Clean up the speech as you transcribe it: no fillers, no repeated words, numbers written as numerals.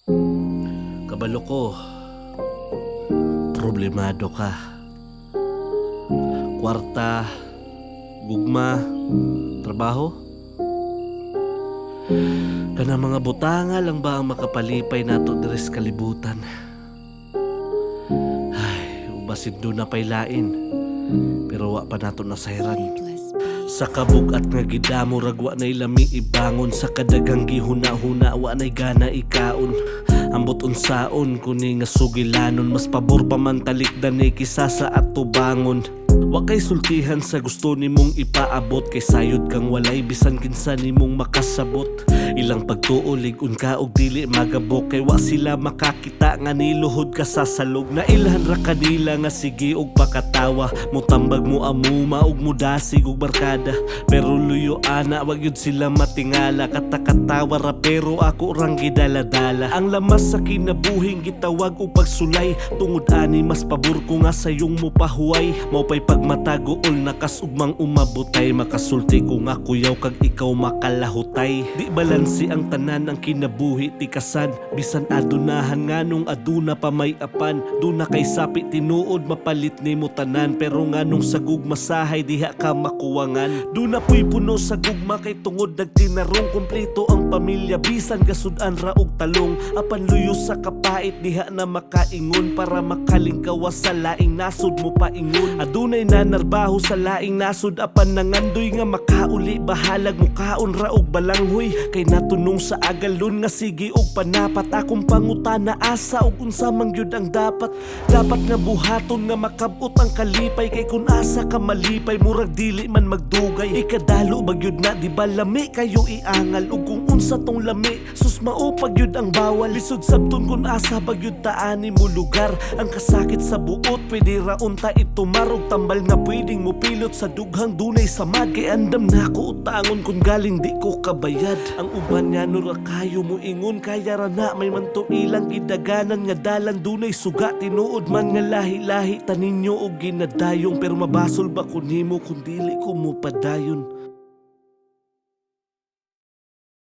Kabalo ko, problemado ka. Kwarta, gugma, trabaho. Kana mga butanga lang ba ang makapalipay nato diri sa kalibutan? Ay, ubasid do na pay lain, pero wa pa nato nasayran. Sa kabugat nga gidamo ragwa nay lami ibangon, sa kadagang gihuna-huna wa nay gana ikaon. Ambot unsaon kuni nga sugilanon, mas pabor pa man talikdan ni kisa sa ato bangon. Wa kay sultihan sa gusto nimong ipaabot, kay sayod kang walay bisan kinsa nimong makasabot. Ilang pagtuolig unka og dili magabok, kay wa sila makakita nga niluhod ka sa salog. Na ilhan ra kanila nga sige og pakatawa, mutambag mo amuma og mudasig og barkada. Pero luyo ana wag yun sila matingala, katakatawa ra pero ako rang gidaladala. Ang lamas sa kinabuhing gitawag og pagsulay, tungod ani mas pabor ko nga sayong mupahuway. Maupay pagmataguol nakasugmang umabutay, makasulti ko nga kuyaw kag ikaw makalahutay. Di balansi ang tanan ang kinabuhi tikasan, bisan adunahan nganong aduna pa may apan. Duna kay sapi tinuod mapalit ni mo tanan, pero nganong sa gugmasahay diha ka makuwangan. Duna puy puno sa gugma kay tungod nagtinarong, kumpleto ang pamilya bisan gasudan ra og talong. Apan luyo sa kapait diha na makaingon, para makalingkawas sa laing nasod mo paingon. Adunay nanarbaho sa laing nasod, apan nangandoy nga makauli bahalag mukaon ra og balanghoy. Kay natunong sa agalon nga sige og panapat, akong pangutana asa og unsa man gyud ang dapat. Dapat nga buhaton nga makabot ang kalipay, kay kun asa ka malipay murag dili man magdugay. Ikadalo ba gyud na di ba lami kayo iangal, ug kung unsa tong lami sus mao pa gyud ang bawal. Lisod sabton kun asa ba gyud taani mo lugar, ang kasakit sa buot pwede ra unta itumar, og tambal nga pwedeng mopilot sa dughang dunay samad. Kay andam na ko utangon kun galing di ko kabayad. Ang uban nga no ra kayo mo ingon, kaya ra na may manto ilang gidaganan nga dalan dunay suga. Tinuod man nga lahi-lahi taninyo og ginadayong, pero mabasol ba ko nimo kung dili ko mo padayon.